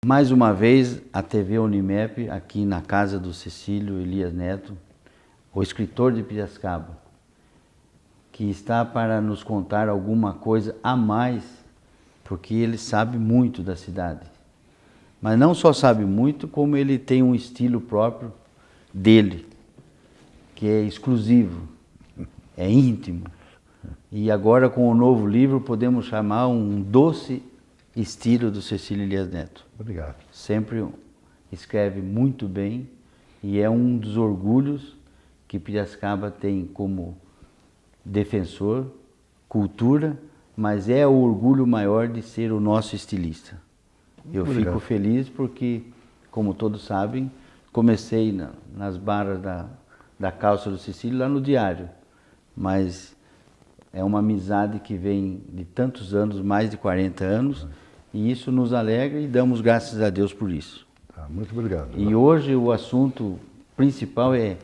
Mais uma vez, a TV Unimep, aqui na casa do Cecílio Elias Neto, o escritor de Piracicaba, que está para nos contar alguma coisa a mais, porque ele sabe muito da cidade. Mas não só sabe muito, como ele tem um estilo próprio dele, que é exclusivo, é íntimo. E agora, com o novo livro, podemos chamar um doce estilo do Cecílio Elias Neto. Obrigado. Sempre escreve muito bem e é um dos orgulhos que Piracicaba tem como defensor, cultura, mas é o orgulho maior de ser o nosso estilista. Eu fico feliz porque, como todos sabem, comecei nas barras da calça do Cecílio lá no Diário, mas é uma amizade que vem de tantos anos, mais de 40 anos, e isso nos alegra e damos graças a Deus por isso. Muito obrigado. E hoje o assunto principal é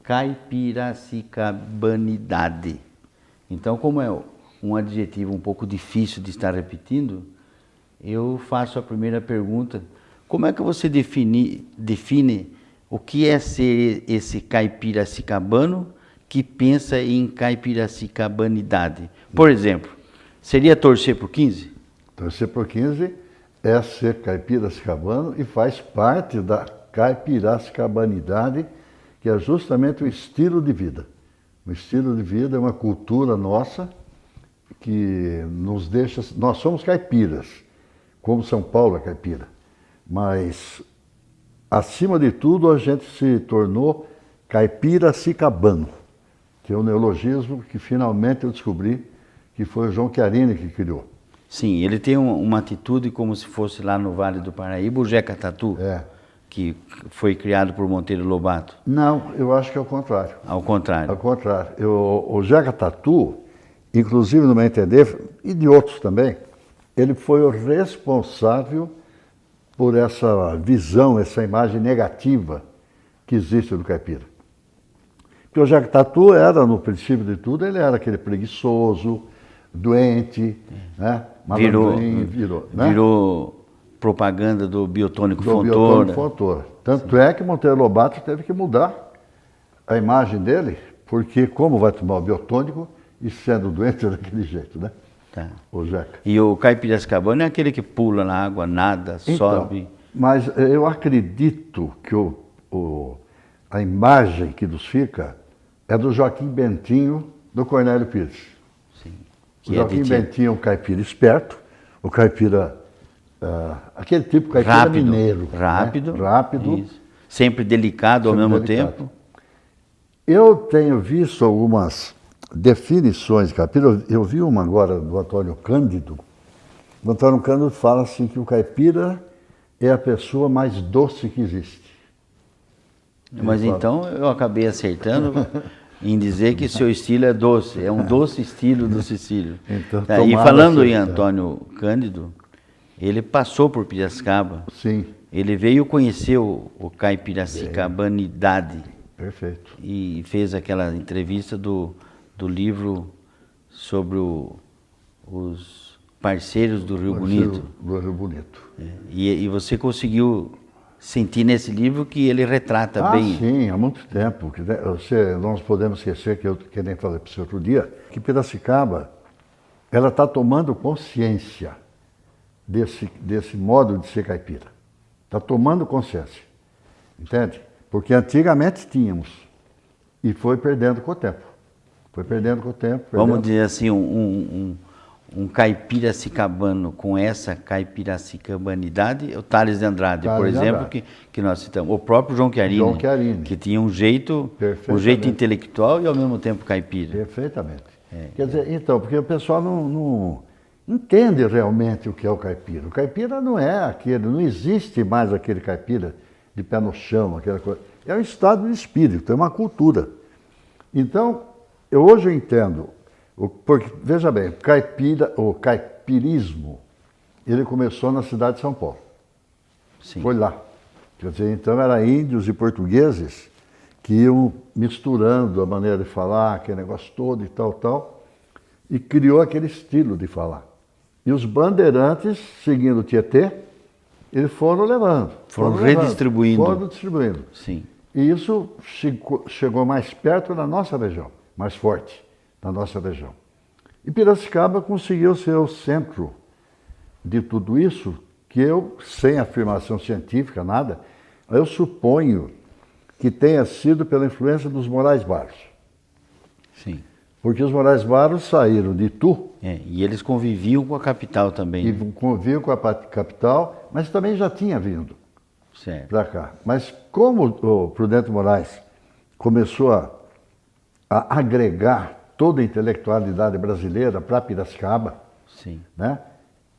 caipiracicabanidade. Então, como é um adjetivo um pouco difícil de estar repetindo, eu faço a primeira pergunta. Como é que você define o que é ser esse caipiracicabano que pensa em caipiracicabanidade? Por exemplo, seria torcer por 15? Torcer por 15 é ser caipiracicabano e faz parte da caipiracicabanidade, que é justamente o estilo de vida. O estilo de vida é uma cultura nossa que nos deixa... Nós somos caipiras, como São Paulo é caipira, mas acima de tudo a gente se tornou caipiracicabano, que é um neologismo que finalmente eu descobri que foi o João Chiarini que criou. Sim, ele tem uma atitude como se fosse lá no Vale do Paraíba, o Jeca Tatu, que foi criado por Monteiro Lobato. Não, eu acho que é o contrário. Ao contrário. Ao contrário. O Jeca Tatu, inclusive no meu entender, e de outros também, ele foi o responsável por essa visão, essa imagem negativa que existe do caipira. Porque o Jeca Tatu era, no princípio de tudo, ele era aquele preguiçoso, doente, né? Virou propaganda do biotônico Fontoura. Biotônico Fontoura. Tanto é que Monteiro Lobato teve que mudar a imagem dele, porque como vai tomar o biotônico e sendo doente daquele jeito, né? Tá. O Jeca. E o caipiracicabano é aquele que pula na água, nada, então, sobe. Mas eu acredito que a imagem que nos fica é do Joaquim Bentinho, do Cornélio Pires. O Joaquim Bentinho é um caipira esperto, o caipira, aquele tipo de caipira rápido, mineiro. Rápido. Né? Rápido. Isso. Sempre delicado ao mesmo tempo. Eu tenho visto algumas definições de caipira, eu vi uma agora do Antônio Cândido. O Antônio Cândido fala assim que o caipira é a pessoa mais doce que existe. Mas então eu acabei acertando em dizer que seu estilo é doce, é um doce estilo do Cecílio. Então, e falando em Antônio Cândido, ele passou por Piracicaba. Sim. Ele veio conhecer o caipiracicabanidade. Perfeito. E fez aquela entrevista do livro sobre os parceiros do Rio Bonito. Do Rio Bonito. E você conseguiu sentir nesse livro que ele retrata bem. Sim, há muito tempo. Nós podemos esquecer, que nem falei para você outro dia, que Piracicaba ela está tomando consciência desse modo de ser caipira. Está tomando consciência. Entende? Porque antigamente tínhamos e foi perdendo com o tempo. Foi perdendo com o tempo. Vamos dizer assim, um caipiracicabano com essa caipiracicabanidade, o Tales de Andrade, por exemplo, que nós citamos. O próprio João Chiarini, que tinha um jeito intelectual e ao mesmo tempo caipira. Perfeitamente. Quer dizer, então, porque o pessoal não entende realmente o que é o caipira. O caipira não é aquele, não existe mais aquele caipira de pé no chão, aquela coisa. É um estado de espírito, é uma cultura. Então, hoje eu entendo. Porque, veja bem, o caipirismo, ele começou na cidade de São Paulo. Sim. Foi lá. Quer dizer, então eram índios e portugueses que iam misturando a maneira de falar, aquele negócio todo e tal, e criou aquele estilo de falar. E os bandeirantes, seguindo o Tietê, eles foram levando. Foram redistribuindo. Foram distribuindo. Sim. E isso chegou mais perto da nossa região, mais forte da nossa região. E Piracicaba conseguiu ser o centro de tudo isso, que eu, sem afirmação científica, nada, eu suponho que tenha sido pela influência dos Morais Barros. Sim. Porque os Morais Barros saíram de Itu. E eles conviviam com a capital também. E conviviam com a capital, mas também já tinha vindo para cá. Mas como o Prudente Moraes começou a agregar toda a intelectualidade brasileira para Piracicaba, sim, né?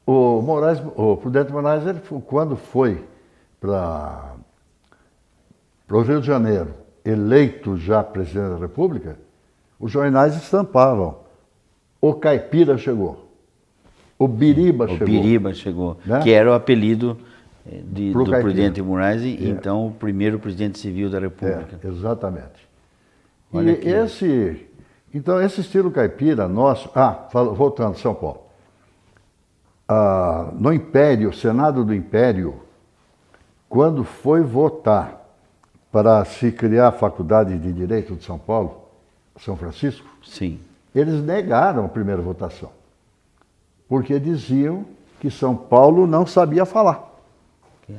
O Prudente Moraes, ele, quando foi para o Rio de Janeiro, eleito já presidente da República, os jornais estampavam: o caipira chegou, o biriba chegou. O biriba chegou, né? Que era o apelido do caipira. Prudente Moraes, então o primeiro presidente civil da República. Exatamente. Olha Então esse estilo caipira nosso... voltando, São Paulo. No Império, o Senado do Império, quando foi votar para se criar a Faculdade de Direito de São Paulo, São Francisco, sim, eles negaram a primeira votação, porque diziam que São Paulo não sabia falar.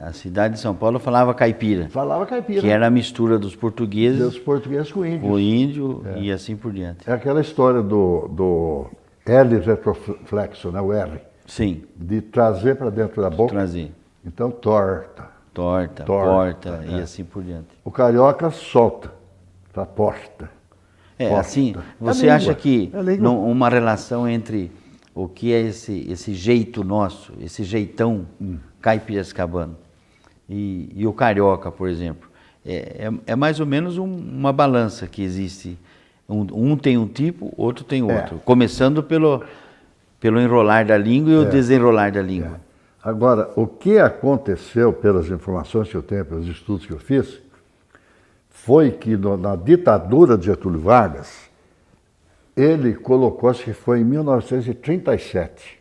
A cidade de São Paulo falava caipira. Falava caipira. Que era a mistura dos portugueses, Dos portugueses com índios. o índio e assim por diante. É aquela história do L retroflexo, né? O R. Sim. De trazer para dentro da boca. Trazer. Então, torta. Porta e assim por diante. O carioca solta para porta. Porta. Assim, você acha que uma relação entre o que é esse jeito nosso, esse jeitão caipiracicabano e o carioca, por exemplo, é mais ou menos uma balança que existe. Um tem um tipo, outro tem outro. Começando pelo enrolar da língua e o desenrolar da língua. Agora, o que aconteceu, pelas informações que eu tenho, pelos estudos que eu fiz, foi que na ditadura de Getúlio Vargas, ele colocou, acho que foi em 1937,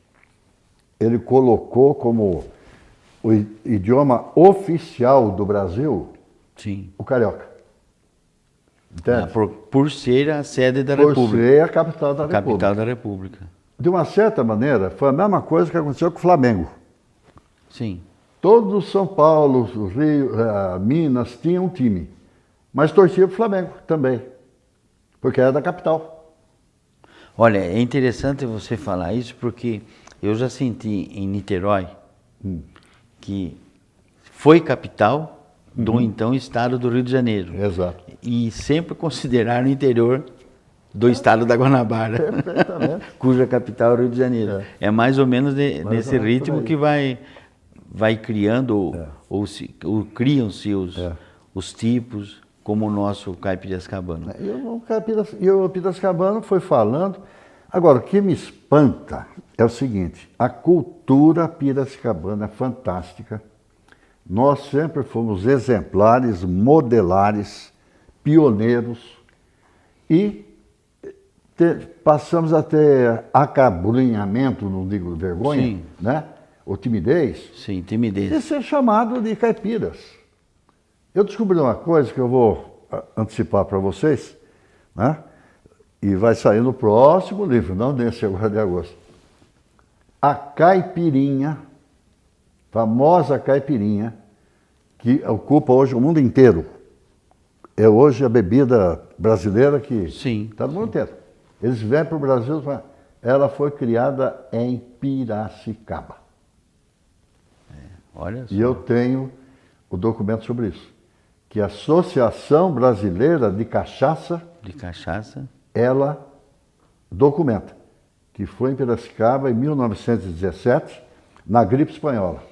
ele colocou como o idioma oficial do Brasil, sim, o carioca. Entende? Por ser a sede da República. Por ser a capital da República. Capital da República. De uma certa maneira, foi a mesma coisa que aconteceu com o Flamengo. Sim. Todo São Paulo, Rio, Minas tinham um time, mas torcia para o Flamengo também, porque era da capital. Olha, é interessante você falar isso, porque eu já senti em Niterói que foi capital do então estado do Rio de Janeiro. Exato. E sempre consideraram o interior do estado da Guanabara, cuja capital é o Rio de Janeiro. É mais ou menos nesse ritmo que vai criando, ou criam-se os tipos, como o nosso caipiracicabano. E o piracicabano foi falando. Agora, o que me espanta é o seguinte: a cultura piracicabana é fantástica. Nós sempre fomos exemplares, modelares, pioneiros e passamos a ter acabrunhamento, não digo vergonha, sim, né? Ou timidez. Sim, timidez. De ser chamado de caipiras. Eu descobri uma coisa que eu vou antecipar para vocês, né? E vai sair no próximo livro, não nesse agora de agosto. A caipirinha, famosa caipirinha, que ocupa hoje o mundo inteiro. É hoje a bebida brasileira que está no mundo inteiro. Eles vêm para o Brasil, ela foi criada em Piracicaba. Olha só. E eu tenho o documento sobre isso. Que a Associação Brasileira de Cachaça, ela documenta que foi em Piracicaba em 1917, na gripe espanhola.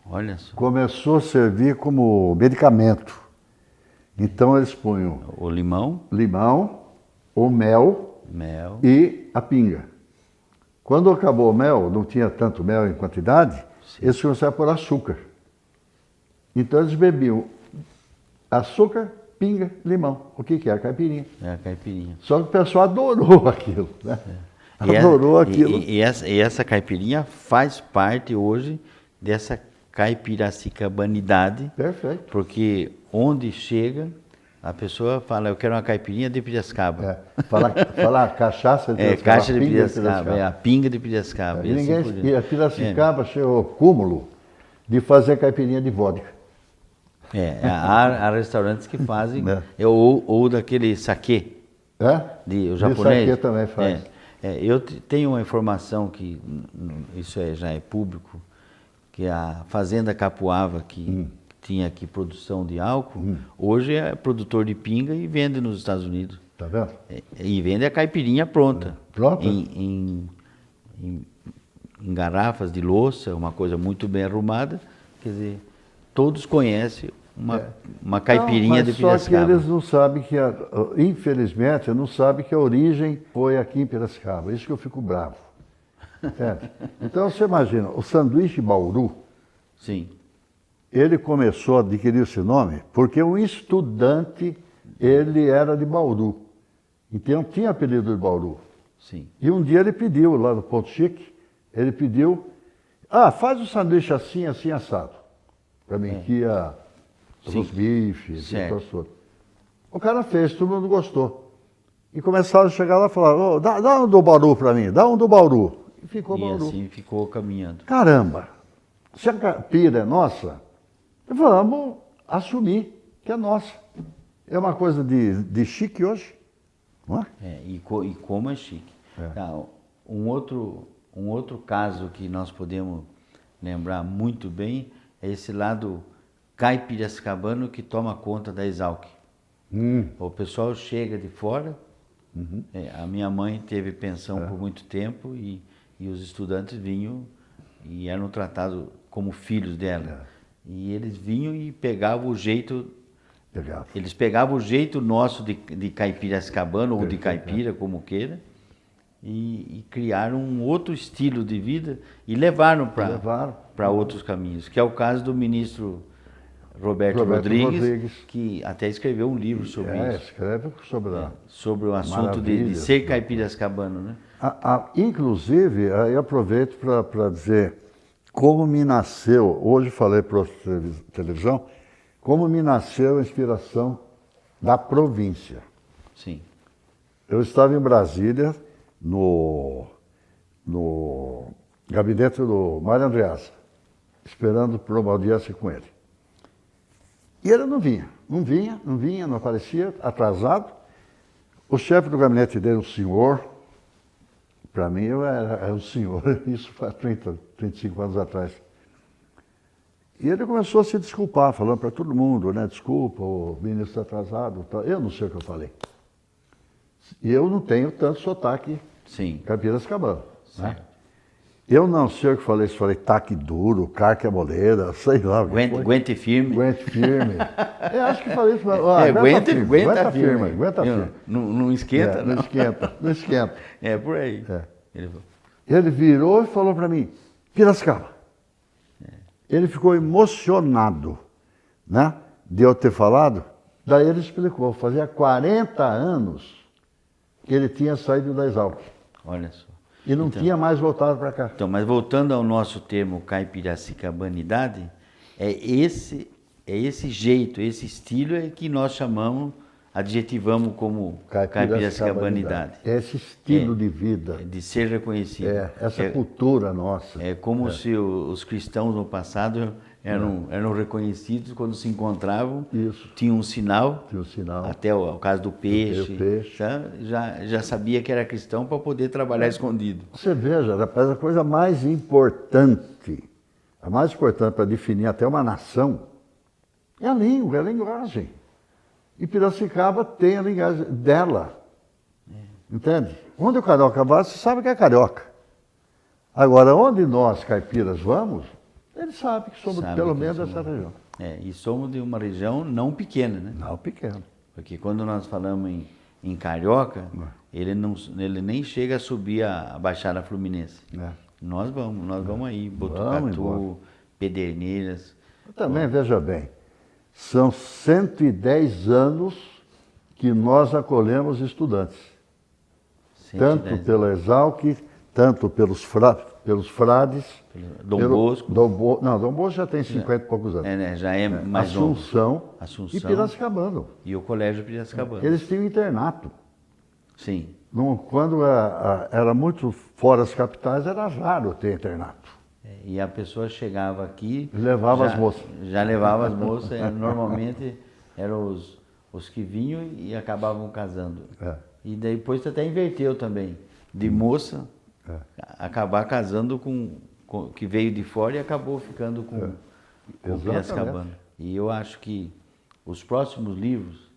Olha só. Começou a servir como medicamento. Então eles punham o limão, o mel e a pinga. Quando acabou o mel, não tinha tanto mel em quantidade, eles começaram a pôr açúcar. Então eles bebiam açúcar, pinga, limão. O que é? A caipirinha. É a caipirinha. Só que o pessoal adorou aquilo, né? Adorou aquilo. E essa caipirinha faz parte hoje dessa caipiracicabanidade, Perfeito. porque onde chega, a pessoa fala, eu quero uma caipirinha de Piracicaba. Falar cachaça de Piracicaba. Caixa de Piracicaba, a pinga de Piracicaba. E a Piracicaba chegou ao cúmulo de fazer caipirinha de vodka. Há restaurantes que fazem, ou daquele saquê, o japonês. De saquê também faz. Eu tenho uma informação que, isso já é público, que a Fazenda Capuava, que tinha aqui produção de álcool, hoje é produtor de pinga e vende nos Estados Unidos. Tá vendo? E vende a caipirinha pronta. Pronta? Em garrafas de louça, uma coisa muito bem arrumada. Quer dizer, todos conhecem uma caipirinha de Piracicaba. Só que eles não sabem que, infelizmente, não sabem que a origem foi aqui em Piracicaba. Isso que eu fico bravo. Entende? Então, você imagina, o sanduíche Bauru, sim, ele começou a adquirir esse nome porque um estudante, ele era de Bauru. Então, tinha apelido de Bauru. Sim. E um dia ele pediu, lá no Ponto Chique, ele pediu, faz o sanduíche assim, assim, assado. Para mim, que ia os bifes, tudo. O cara fez, todo mundo gostou. E começaram a chegar lá e falar, dá um do Bauru para mim, dá um do Bauru. E ficou Bauru. E assim ficou caminhando. Caramba, se a caipira é nossa, vamos assumir que é nossa. É uma coisa de chique hoje, não é? E como é chique. Tá, um outro caso que nós podemos lembrar muito bem é esse lado caipiracicabano que toma conta da Exalc. O pessoal chega de fora, a minha mãe teve pensão por muito tempo e os estudantes vinham e eram tratados como filhos dela. E eles vinham e pegavam o jeito... Eles pegavam o jeito nosso de caipiracicabano ou de caipira, como queira, e criaram um outro estilo de vida e levaram para outros caminhos, que é o caso do ministro Roberto Rodrigues, que até escreveu um livro sobre isso. Escreve sobre o assunto de ser caipiracicabano, né? Inclusive, aí aproveito para dizer como me nasceu, hoje falei para a televisão, como me nasceu a inspiração da província. Sim. Eu estava em Brasília, no gabinete do Mário Andreasa, esperando por uma audiência com ele. E ele não vinha, não aparecia, atrasado. O chefe do gabinete dele, um senhor, para mim eu era um senhor, isso faz 35 anos atrás. E ele começou a se desculpar, falando para todo mundo, né? Desculpa, o ministro está atrasado. Eu não sei o que eu falei. E eu não tenho tanto sotaque caipiracicabano. Né? Eu não sei o que falei, se falei taque duro, carque a moleira, sei lá. Aguente firme. Aguente firme. Eu acho que falei isso. Aguenta firme. Aguenta firme. Não esquenta, não. Não esquenta. É por aí. Ele virou e falou para mim, Piracicaba. Ele ficou emocionado, né, de eu ter falado. Daí ele explicou, fazia 40 anos que ele tinha saído da Exalc. Olha só. E não tinha mais voltado para cá. Então, mas voltando ao nosso termo caipiracicabanidade, é esse jeito, esse estilo é que nós adjetivamos como caipiracicabanidade. É esse estilo de vida. De ser reconhecido. Essa cultura nossa. É como se os cristãos no passado eram reconhecidos quando se encontravam. Isso. Tinha um sinal. Até o caso do peixe. Tá? Já sabia que era cristão para poder trabalhar escondido. Você veja, rapaz, a coisa mais importante, para definir até uma nação, é a língua, é a linguagem. E Piracicaba tem a linguagem dela. Entende? Onde o carioca vai, você sabe que é carioca. Agora, onde nós, caipiras, vamos, ele sabe que somos pelo menos dessa região. E somos de uma região não pequena, né? Não pequena. Porque quando nós falamos em carioca, ele nem chega a subir a Baixada Fluminense. Nós vamos aí, Botucatu, Pederneiras. Também, veja bem, são 110 anos que nós acolhemos estudantes. Tanto pela Exalc, tanto pelos pelos frades. Dom Bosco. Dom Bosco já tem 50 e poucos anos. Né, já é mais novo. Assunção e Piracicabano. E o Colégio Piracicabano. Eles tinham internato. Sim. Quando era muito fora das capitais, era raro ter internato. E a pessoa chegava aqui... Levava as moças. Já levava as moças. Normalmente eram os que vinham e acabavam casando. E depois até inverteu também. De moça, acabar casando com que veio de fora e acabou ficando com o Piracicabano. E eu acho que os próximos livros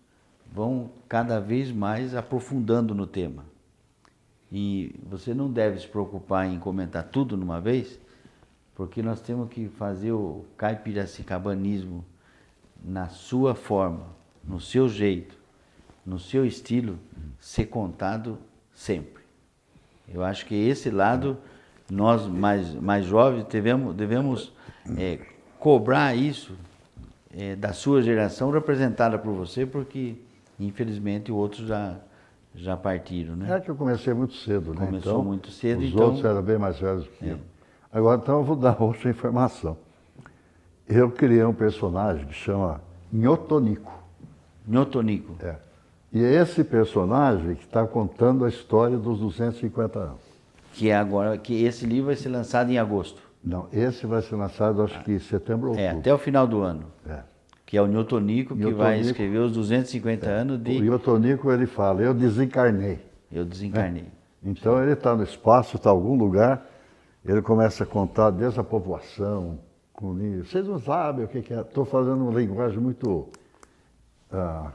vão cada vez mais aprofundando no tema. E você não deve se preocupar em comentar tudo numa vez, porque nós temos que fazer o caipiracicabanismo na sua forma, no seu jeito, no seu estilo, ser contado sempre. Eu acho que esse lado, nós mais jovens devemos cobrar isso da sua geração representada por você, porque infelizmente outros já partiram, né? É que eu comecei muito cedo, né? Começou muito cedo, os outros eram bem mais velhos que eu. Agora, então, eu vou dar outra informação. Eu criei um personagem que chama Nhotonico. Nhotonico. E é esse personagem que está contando a história dos 250 anos. Que esse livro vai ser lançado em agosto. Não, esse vai ser lançado, acho que em setembro ou outubro. Até o final do ano. Que é o Nhotonico que vai escrever os 250 anos de... O Nhotonico, ele fala, eu desencarnei. Eu desencarnei. Então, ele está no espaço, está em algum lugar, ele começa a contar desde a povoação, vocês não sabem o que é. Estou fazendo uma linguagem muito,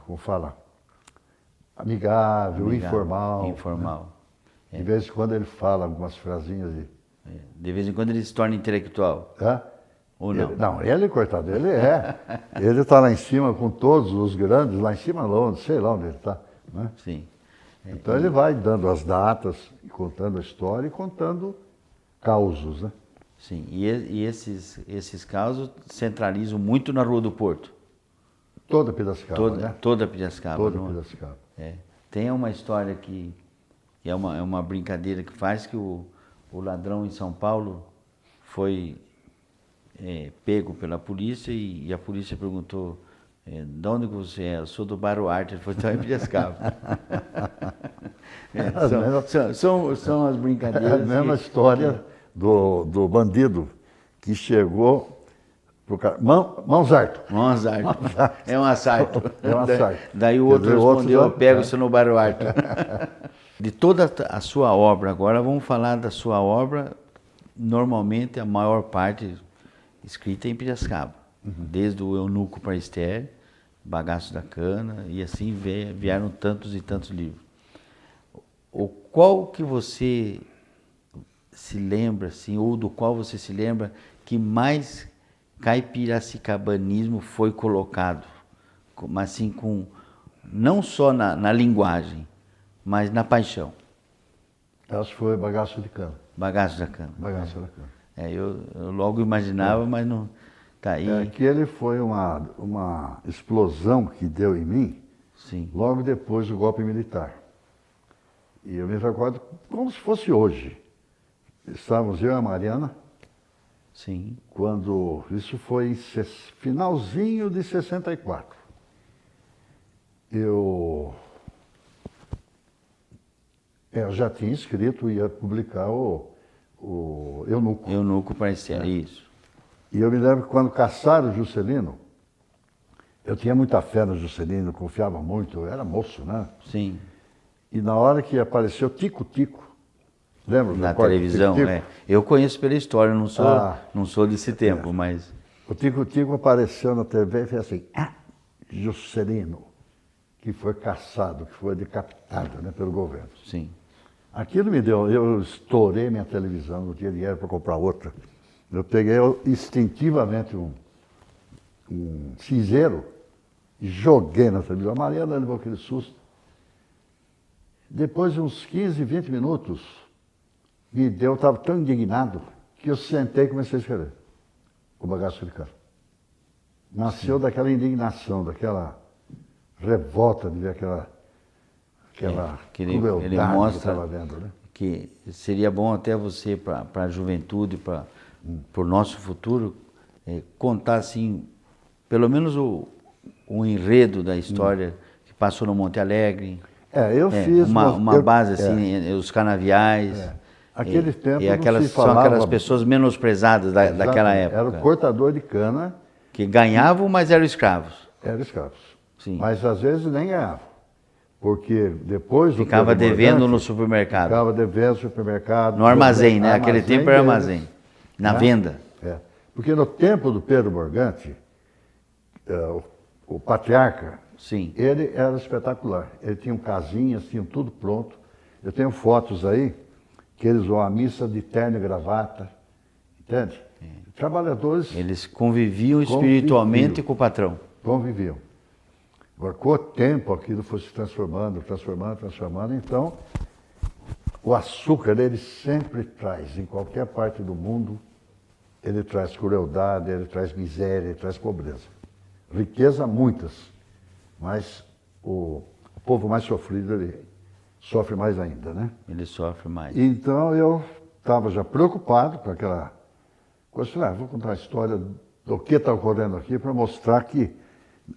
como fala, amigável, informal. Informal. Né? De vez em quando ele fala algumas frasinhas. De vez em quando ele se torna intelectual. Ou não? Ele, coitado, ele é. Ele está lá em cima com todos os grandes, lá em cima, sei lá onde ele está. Né? Sim. Então ele vai dando as datas, contando a história e contando causos, né? Sim, e esses causos centralizam muito na Rua do Porto. Toda Piracicaba, né? Toda Piracicaba. Toda Piracicaba. Tem uma história que é uma brincadeira que faz que o ladrão em São Paulo foi pego pela polícia e a polícia perguntou de onde você é? Eu sou do Baruarte. Ele falou, então é Piracicaba. São as brincadeiras. É a mesma história do bandido que chegou pro cara, Mãozarto. É um assalto. Daí o outro respondeu, eu pego você no Baruarte. De toda a sua obra agora, vamos falar da sua obra, normalmente a maior parte escrita em Piracicaba. Desde o Eunuco para Esther, Bagaço da Cana, e assim vieram tantos e tantos livros. Qual que você se lembra, assim, ou do qual você se lembra, que mais caipiracicabanismo foi colocado? Mas assim, não só na linguagem, mas na paixão. Acho que foi Bagaço de Cana. Bagaço da Cana. Bagaço da Cana. Eu logo imaginava, mas não... Tá aí. Que ele foi uma explosão que deu em mim, Sim. Logo depois do golpe militar. E eu me recordo como se fosse hoje. Estávamos eu e a Mariana. Sim. Quando isso foi em finalzinho de 64. Eu já tinha escrito e ia publicar o Eunuco. Eunuco para Esther, isso. E eu me lembro que quando caçaram o Juscelino, eu tinha muita fé no Juscelino, confiava muito, eu era moço, né? Sim. E na hora que apareceu Tico-Tico, lembra? Na televisão, Tico-Tico? Eu conheço pela história, não sou desse tempo, mas... O Tico-Tico apareceu na TV e fez assim, Juscelino, que foi caçado, que foi decapitado, né, pelo governo. Sim. Aquilo me deu, eu estourei minha televisão, não tinha dinheiro para comprar outra. Eu peguei instintivamente um cinzeiro e joguei na televisão. A Mariana levou aquele susto. Depois de uns 15, 20 minutos, eu estava tão indignado que eu sentei e comecei a escrever o Bagaço de Cana. Nasceu daquela indignação, daquela revolta de ver aquela crueldade ele mostra que eu estava vendo, né? que seria bom até você, para a juventude, para o nosso futuro, contar assim, pelo menos o enredo da história que passou no Monte Alegre. Eu fiz uma base assim, os canaviais. Aquele tempo são aquelas pessoas menosprezadas daquela época. Era o cortador de cana. Que ganhavam, mas eram escravos. Eram escravos. Sim. Mas às vezes nem ganhavam. Porque depois do ficava devendo no supermercado. Ficava devendo no supermercado. No armazém, né? Aquele tempo era armazém. Na venda. Porque no tempo do Pedro Morgante, o patriarca, sim, ele era espetacular. Ele tinha casinhas, tinha tudo pronto. Eu tenho fotos aí que eles vão à missa de terno e gravata. Entende? Trabalhadores... Eles conviviam espiritualmente com o patrão. Conviviam. Agora, com o tempo, aquilo foi se transformando. Então, o açúcar, ele sempre traz, em qualquer parte do mundo, ele traz crueldade, ele traz miséria, ele traz pobreza. Riqueza, muitas. Mas o povo mais sofrido, ele sofre mais ainda, né? Ele sofre mais. Então, eu estava já preocupado com aquela coisa. Vou contar a história do que está ocorrendo aqui para mostrar que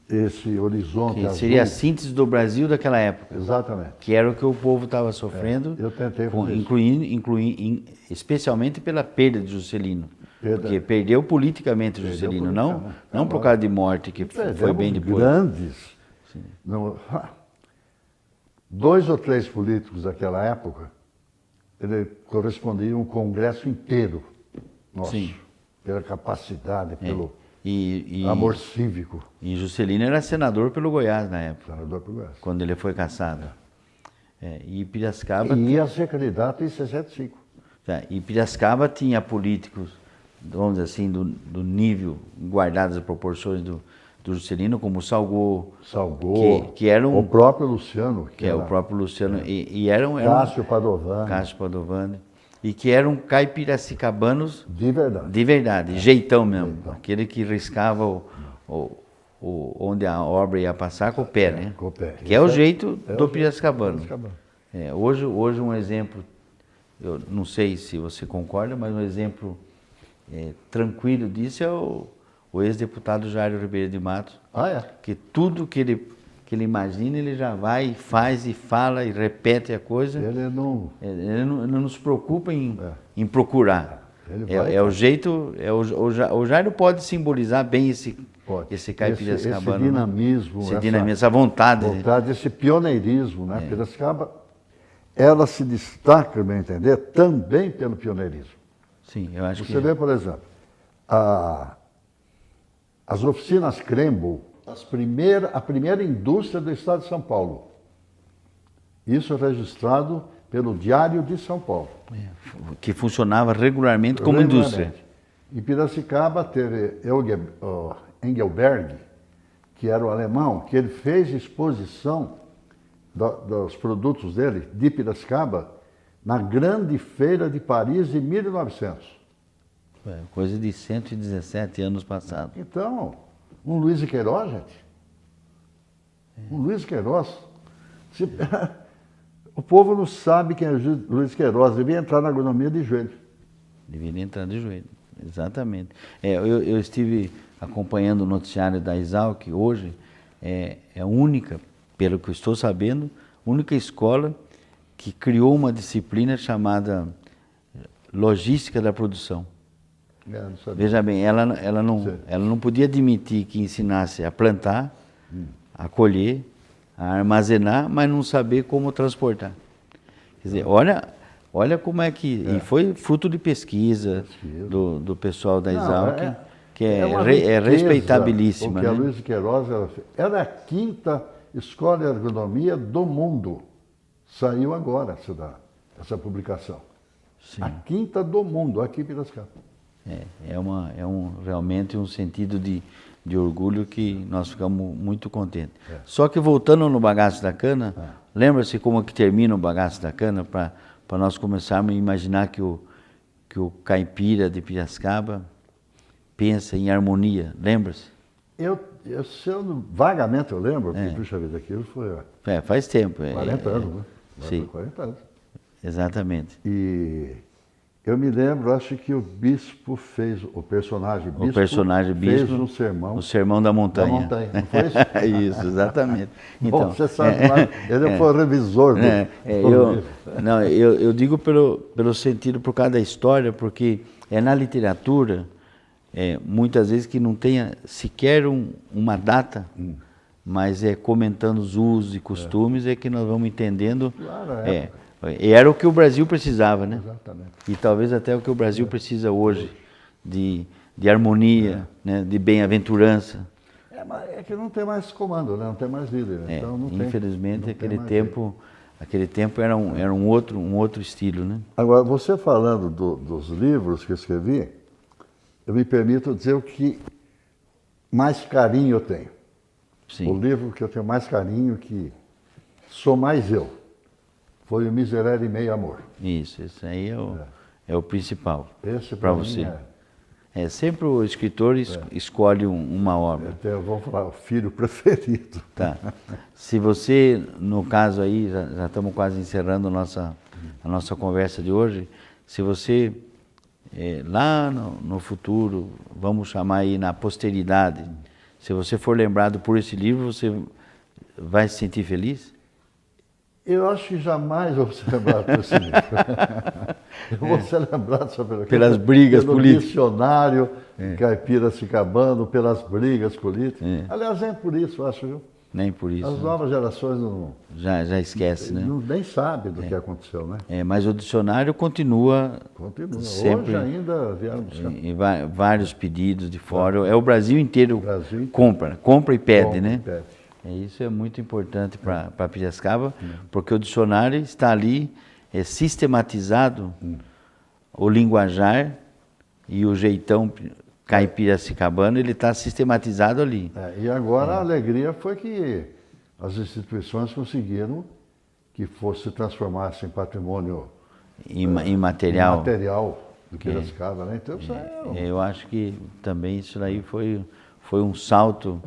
esse horizonte que azul... seria a síntese do Brasil daquela época. Exatamente. Que era o que o povo estava sofrendo. Eu tentei especialmente pela perda de Juscelino. Porque perdeu politicamente o Juscelino, não por causa de morte, que foi bem depois. Grandes. Não, 2 ou 3 políticos daquela época, ele correspondia a um congresso inteiro nosso. Sim. Pela capacidade, pelo amor cívico. E Juscelino era senador pelo Goiás na época. Senador pelo Goiás. Quando ele foi cassado. E Piracicaba... E ia ser candidato em 65. E Piracicaba tinha políticos, vamos dizer assim, do nível, guardadas as proporções do Juscelino, como o Salgô, que era o próprio Luciano. O próprio Luciano. E Cássio Padovani. Cássio Padovani. E que eram caipiracicabanos de verdade. De verdade, jeitão mesmo. Jeitão. Aquele que riscava onde a obra ia passar com o pé, né? Com o pé. Que é o jeito do piracicabano. Hoje um exemplo, eu não sei se você concorda, mas um exemplo tranquilo disso é o ex-deputado Jairo Ribeiro de Matos. Que tudo que ele imagina, ele já vai, faz e fala e repete a coisa. Ele não se preocupa em procurar. O jeito. O Jairo pode simbolizar bem esse caipiracicabano. Esse dinamismo. Essa vontade. Esse pioneirismo, né? Piracicaba, ela se destaca, bem entender, também pelo pioneirismo. Sim, eu acho que... Você vê, por exemplo, as oficinas Crembo, a primeira indústria do estado de São Paulo. Isso é registrado pelo Diário de São Paulo. Que funcionava regularmente como indústria. Em Piracicaba teve Engelberg, que era o alemão, que ele fez exposição dos produtos dele, de Piracicaba, na Grande Feira de Paris em 1900. Coisa de 117 anos passados. Então, um Luiz de Queiroz, gente. Um Luiz de Queiroz. O povo não sabe quem é Luiz de Queiroz. Devia entrar na agronomia de joelho. Deveria entrar de joelho, exatamente. Eu estive acompanhando o noticiário da Exalc hoje. É a única, pelo que eu estou sabendo, única escola que criou uma disciplina chamada Logística da Produção. Veja bem, ela não podia admitir que ensinasse a plantar, a colher, a armazenar, mas não saber como transportar. Quer dizer, olha como é que... E foi fruto de pesquisa do pessoal da Exalc, que é respeitabilíssima. Porque a Luiz de Queiroz era a 5ª escola de agronomia do mundo. Saiu agora essa publicação. Sim. A 5ª do mundo, aqui em Piracicaba. Realmente um sentido de orgulho que nós ficamos muito contentes. Só que voltando no bagaço da cana, lembra-se como que termina o bagaço da cana, para nós começarmos a imaginar que o caipira de Piracicaba pensa em harmonia, lembra-se? Vagamente eu lembro, porque, puxa vida, aquilo foi... faz tempo. 40 anos, né? Sim. 40 anos. Exatamente. E eu me lembro, acho que o bispo fez, o personagem bispo, fez um sermão. O Sermão da Montanha. Da montanha, não foi isso? Isso, exatamente. Então, Então, você sabe mais, ele foi o revisor do livro. Eu digo pelo sentido, por causa da história, porque é na literatura, muitas vezes que não tenha sequer uma data, mas comentando os usos e costumes, que nós vamos entendendo. Claro, E era o que o Brasil precisava, né? Exatamente. E talvez até o que o Brasil precisa hoje, de harmonia, né? De bem-aventurança. Mas é que não tem mais comando, né? Não tem mais líder. Então não infelizmente, não aquele tempo era um outro estilo, né? Agora, você falando dos livros que eu escrevi, eu me permito dizer o que mais carinho eu tenho. Sim. O livro que eu tenho mais carinho, que sou mais eu, foi o Miserere e Meio Amor. Isso, esse aí é o principal para você. Sempre o escritor escolhe uma obra. Até vamos falar, o filho preferido. Tá. Se você, no caso aí, já estamos quase encerrando a nossa conversa de hoje, se você, lá no futuro, vamos chamar aí na posteridade, se você for lembrado por esse livro, você vai se sentir feliz? Eu acho que jamais vou ser lembrado por esse livro. Eu vou ser lembrado só pelas brigas políticas. Pelo missionário caipiracicabano, pelas brigas políticas. Aliás, nem por isso, eu acho, viu? Nem por isso. As novas gerações não... Já esquece, né? Nem sabem do que aconteceu, né? Mas o dicionário continua. Sempre, hoje ainda vieram buscar. Vários pedidos de fora. O Brasil inteiro compra e pede, né? Isso é muito importante para Piracicaba, porque o dicionário está ali sistematizado, o linguajar e o jeitão caipiracicabano, ele está sistematizado ali. E agora a alegria foi que as instituições conseguiram que se transformasse em patrimônio imaterial do Piracicaba, né? Então, eu acho que também isso aí foi um salto.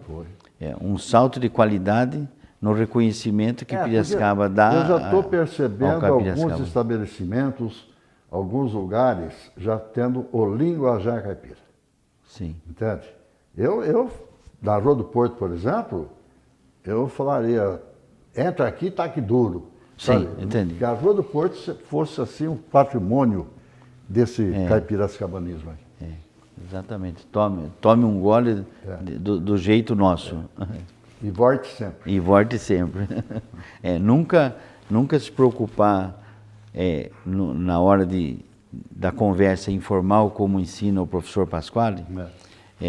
Um salto de qualidade no reconhecimento que Piracicaba dá. Eu já estou percebendo alguns estabelecimentos, alguns lugares, já tendo o linguajar caipira. Sim. Entende? Eu na Rua do Porto, por exemplo, eu falaria, entra aqui, tá aqui duro. Sim, sabe? entendi. Que a Rua do Porto fosse assim um patrimônio desse caipiracicabanismo aí. Exatamente. Tome um gole do jeito nosso. E volte sempre. E volte sempre. Nunca se preocupar na hora da conversa informal, como ensina o professor Pasquale.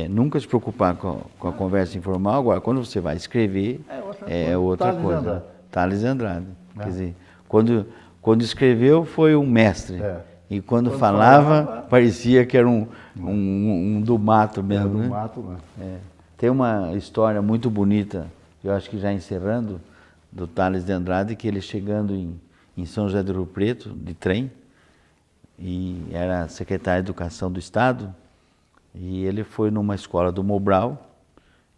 Nunca se preocupar com a conversa informal. Agora, quando você vai escrever, é outra coisa. Tales Andrade. Quer dizer, quando escreveu, foi um mestre. E quando falava, parecia que era um do mato mesmo. Do mato, né? Tem uma história muito bonita, eu acho que já encerrando, do Tales de Andrade, que ele chegando em São José do Rio Preto, de trem, e era secretário de Educação do Estado, e ele foi numa escola do Mobral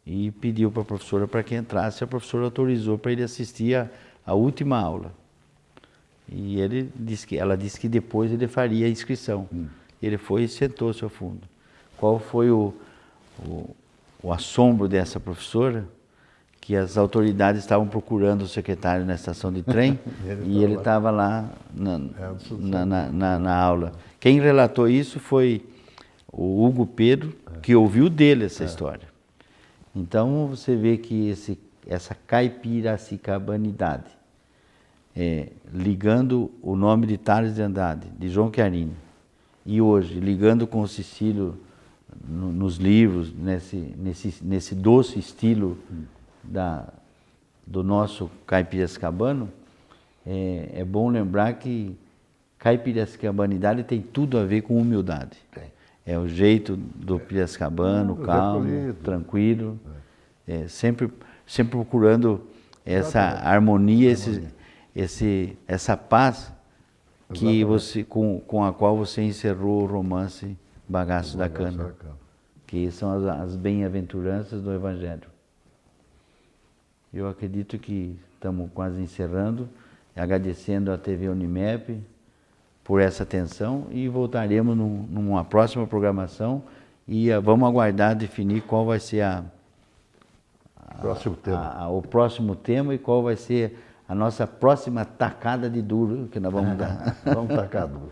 e pediu para a professora para que entrasse, a professora autorizou para ele assistir a última aula. E ela disse que depois ele faria a inscrição. Ele foi e sentou-se ao fundo. Qual foi o assombro dessa professora? Que as autoridades estavam procurando o secretário na estação de trem e ele estava lá na aula. Quem relatou isso foi o Hugo Pedro, que ouviu dele essa história. Então você vê que essa caipiracicabanidade, ligando o nome de Tales de Andrade, de João Chiarini, e hoje ligando com o Cecílio nos livros, nesse doce estilo do nosso caipiracicabano, é bom lembrar que caipiracicabanidade tem tudo a ver com humildade. É o jeito do piracicabano, calmo, tranquilo, sempre procurando essa harmonia, essa paz que com a qual você encerrou o romance Bagaço da Cana, que são as bem-aventuranças do Evangelho. Eu acredito que estamos quase encerrando, agradecendo à TV Unimep, por essa atenção e voltaremos numa próxima programação e vamos aguardar definir qual vai ser Próximo tema. o próximo tema e qual vai ser a nossa próxima tacada de duro que nós vamos dar. Vamos tacar duro.